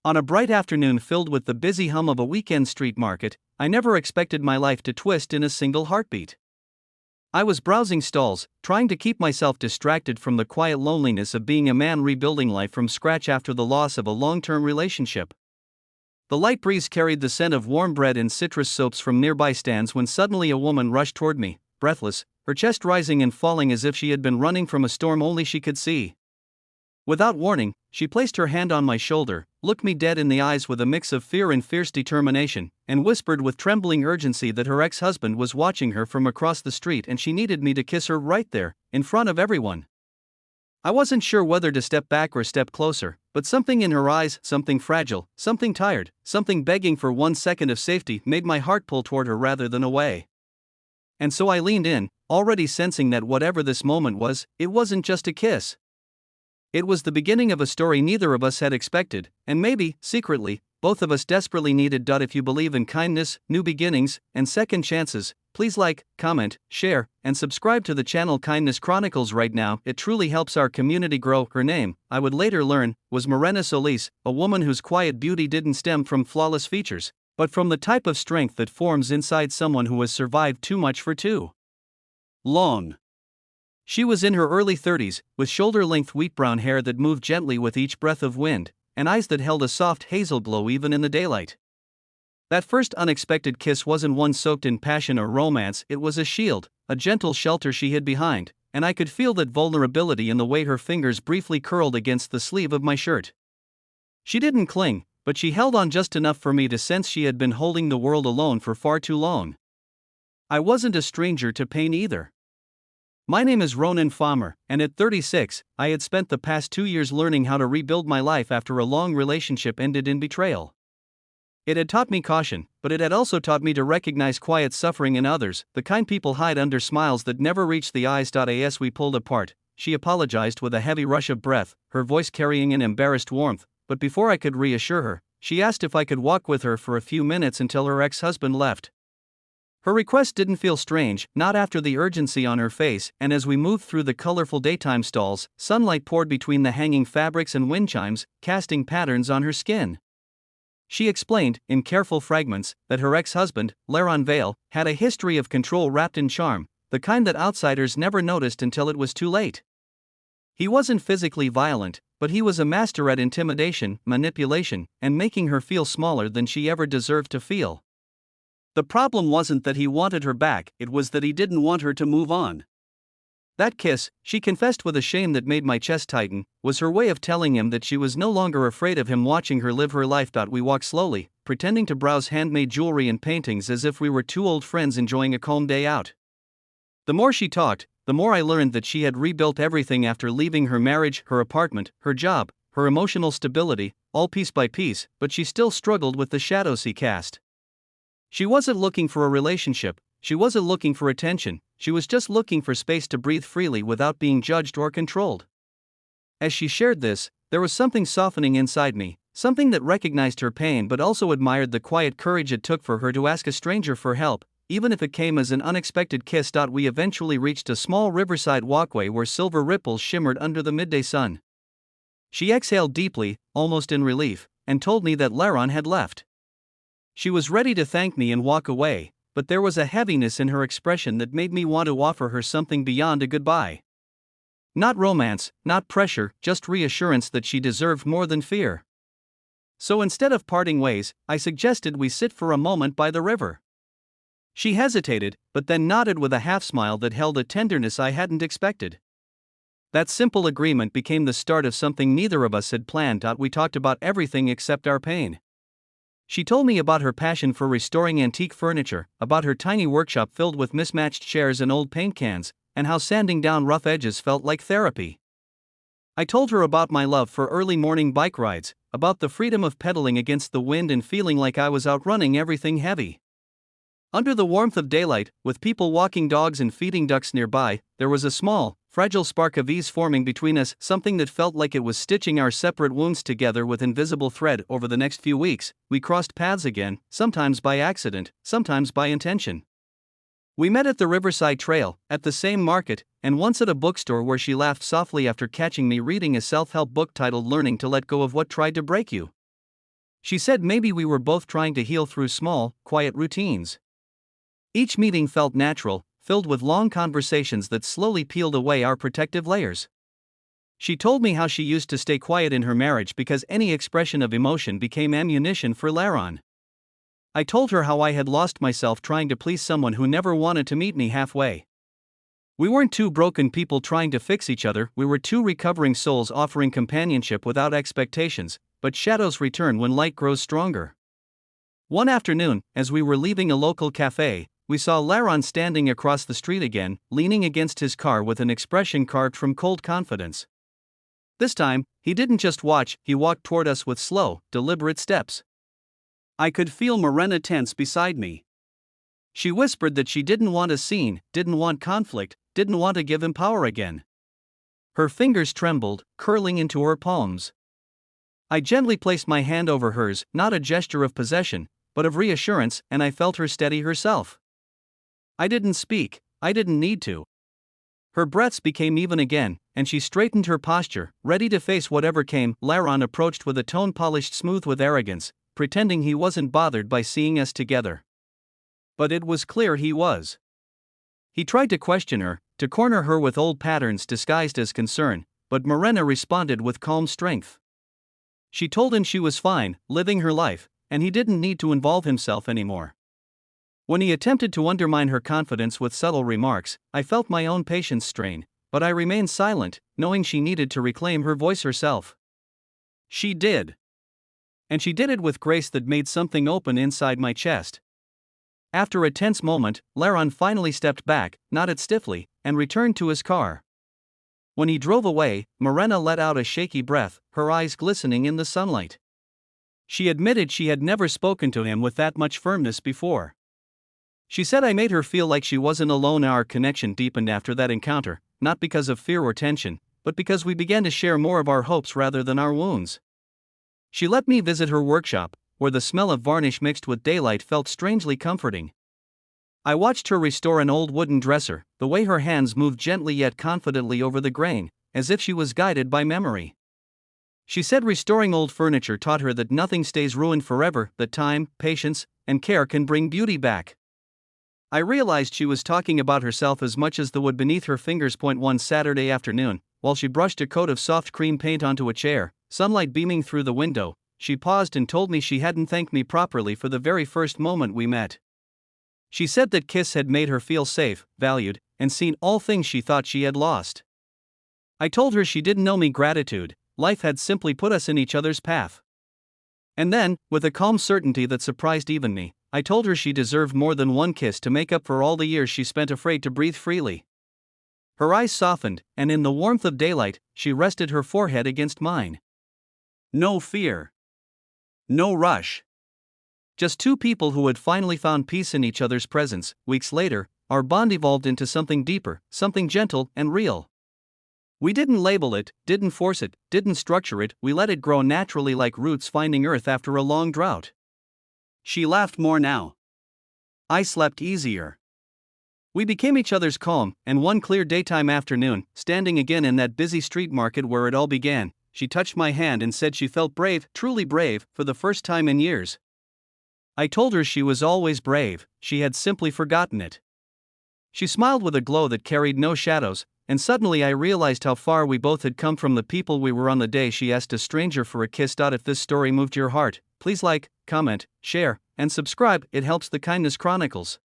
On a bright afternoon filled with the busy hum of a weekend street market, I never expected my life to twist in a single heartbeat. I was browsing stalls, trying to keep myself distracted from the quiet loneliness of being a man rebuilding life from scratch after the loss of a long-term relationship. The light breeze carried the scent of warm bread and citrus soaps from nearby stands when suddenly a woman rushed toward me, breathless, her chest rising and falling as if she had been running from a storm only she could see. Without warning, she placed her hand on my shoulder, looked me dead in the eyes with a mix of fear and fierce determination, and whispered with trembling urgency that her ex-husband was watching her from across the street and she needed me to kiss her right there, in front of everyone. I wasn't sure whether to step back or step closer, but something in her eyes, something fragile, something tired, something begging for 1 second of safety made my heart pull toward her rather than away. And so I leaned in, already sensing that whatever this moment was, it wasn't just a kiss. It was the beginning of a story neither of us had expected, and maybe, secretly, both of us desperately needed. If you believe in kindness, new beginnings, and second chances, please like, comment, share, and subscribe to the channel Kindness Chronicles right now. It truly helps our community grow. Her name, I would later learn, was Morena Solis, a woman whose quiet beauty didn't stem from flawless features, but from the type of strength that forms inside someone who has survived too much for too long. She was in her early 30s, with shoulder-length wheat brown hair that moved gently with each breath of wind, and eyes that held a soft hazel glow even in the daylight. That first unexpected kiss wasn't one soaked in passion or romance, it was a shield, a gentle shelter she hid behind, and I could feel that vulnerability in the way her fingers briefly curled against the sleeve of my shirt. She didn't cling, but she held on just enough for me to sense she had been holding the world alone for far too long. I wasn't a stranger to pain either. My name is Ronan Farmer, and at 36, I had spent the past 2 years learning how to rebuild my life after a long relationship ended in betrayal. It had taught me caution, but it had also taught me to recognize quiet suffering in others, the kind people hide under smiles that never reach the eyes. As we pulled apart, she apologized with a heavy rush of breath, her voice carrying an embarrassed warmth, but before I could reassure her, she asked if I could walk with her for a few minutes until her ex-husband left. Her request didn't feel strange, not after the urgency on her face, and as we moved through the colorful daytime stalls, sunlight poured between the hanging fabrics and wind chimes, casting patterns on her skin. She explained, in careful fragments, that her ex-husband, Laron Vale, had a history of control wrapped in charm, the kind that outsiders never noticed until it was too late. He wasn't physically violent, but he was a master at intimidation, manipulation, and making her feel smaller than she ever deserved to feel. The problem wasn't that he wanted her back, it was that he didn't want her to move on. That kiss, she confessed with a shame that made my chest tighten, was her way of telling him that she was no longer afraid of him watching her live her life. We walked slowly, pretending to browse handmade jewelry and paintings as if we were two old friends enjoying a calm day out. The more she talked, the more I learned that she had rebuilt everything after leaving her marriage, her apartment, her job, her emotional stability, all piece by piece, but she still struggled with the shadows he cast. She wasn't looking for a relationship, she wasn't looking for attention, she was just looking for space to breathe freely without being judged or controlled. As she shared this, there was something softening inside me, something that recognized her pain but also admired the quiet courage it took for her to ask a stranger for help, even if it came as an unexpected kiss. We eventually reached a small riverside walkway where silver ripples shimmered under the midday sun. She exhaled deeply, almost in relief, and told me that Laron had left. She was ready to thank me and walk away, but there was a heaviness in her expression that made me want to offer her something beyond a goodbye. Not romance, not pressure, just reassurance that she deserved more than fear. So instead of parting ways, I suggested we sit for a moment by the river. She hesitated, but then nodded with a half-smile that held a tenderness I hadn't expected. That simple agreement became the start of something neither of us had planned. We talked about everything except our pain. She told me about her passion for restoring antique furniture, about her tiny workshop filled with mismatched chairs and old paint cans, and how sanding down rough edges felt like therapy. I told her about my love for early morning bike rides, about the freedom of pedaling against the wind and feeling like I was outrunning everything heavy. Under the warmth of daylight, with people walking dogs and feeding ducks nearby, there was a small, fragile spark of ease forming between us, something that felt like it was stitching our separate wounds together with invisible thread. Over the next few weeks, we crossed paths again, sometimes by accident, sometimes by intention. We met at the Riverside Trail, at the same market, and once at a bookstore where she laughed softly after catching me reading a self-help book titled Learning to Let Go of What Tried to Break You. She said maybe we were both trying to heal through small, quiet routines. Each meeting felt natural, filled with long conversations that slowly peeled away our protective layers. She told me how she used to stay quiet in her marriage because any expression of emotion became ammunition for Laron. I told her how I had lost myself trying to please someone who never wanted to meet me halfway. We weren't two broken people trying to fix each other, we were two recovering souls offering companionship without expectations, but shadows return when light grows stronger. One afternoon, as we were leaving a local cafe, we saw Laron standing across the street again, leaning against his car with an expression carved from cold confidence. This time, he didn't just watch, he walked toward us with slow, deliberate steps. I could feel Morena tense beside me. She whispered that she didn't want a scene, didn't want conflict, didn't want to give him power again. Her fingers trembled, curling into her palms. I gently placed my hand over hers, not a gesture of possession, but of reassurance, and I felt her steady herself. I didn't speak, I didn't need to. Her breaths became even again, and she straightened her posture, ready to face whatever came. Laron approached with a tone polished smooth with arrogance, pretending he wasn't bothered by seeing us together. But it was clear he was. He tried to question her, to corner her with old patterns disguised as concern, but Morena responded with calm strength. She told him she was fine, living her life, and he didn't need to involve himself anymore. When he attempted to undermine her confidence with subtle remarks, I felt my own patience strain, but I remained silent, knowing she needed to reclaim her voice herself. She did. And she did it with grace that made something open inside my chest. After a tense moment, Laron finally stepped back, nodded stiffly, and returned to his car. When he drove away, Morena let out a shaky breath, her eyes glistening in the sunlight. She admitted she had never spoken to him with that much firmness before. She said I made her feel like she wasn't alone. Our connection deepened after that encounter, not because of fear or tension, but because we began to share more of our hopes rather than our wounds. She let me visit her workshop, where the smell of varnish mixed with daylight felt strangely comforting. I watched her restore an old wooden dresser, the way her hands moved gently yet confidently over the grain, as if she was guided by memory. She said restoring old furniture taught her that nothing stays ruined forever, that time, patience, and care can bring beauty back. I realized she was talking about herself as much as the wood beneath her fingers. One Saturday afternoon, while she brushed a coat of soft cream paint onto a chair, sunlight beaming through the window, she paused and told me she hadn't thanked me properly for the very first moment we met. She said that kiss had made her feel safe, valued, and seen all things she thought she had lost. I told her she didn't owe me gratitude, life had simply put us in each other's path. And then, with a calm certainty that surprised even me, I told her she deserved more than one kiss to make up for all the years she spent afraid to breathe freely. Her eyes softened, and in the warmth of daylight, she rested her forehead against mine. No fear. No rush. Just two people who had finally found peace in each other's presence. Weeks later, our bond evolved into something deeper, something gentle and real. We didn't label it, didn't force it, didn't structure it, we let it grow naturally like roots finding earth after a long drought. She laughed more now. I slept easier. We became each other's calm, and one clear daytime afternoon, standing again in that busy street market where it all began, she touched my hand and said she felt brave, truly brave, for the first time in years. I told her she was always brave, she had simply forgotten it. She smiled with a glow that carried no shadows, and suddenly I realized how far we both had come from the people we were on the day she asked a stranger for a kiss. If this story moved your heart, please like, comment, share, and subscribe. It helps the Kindness Chronicles.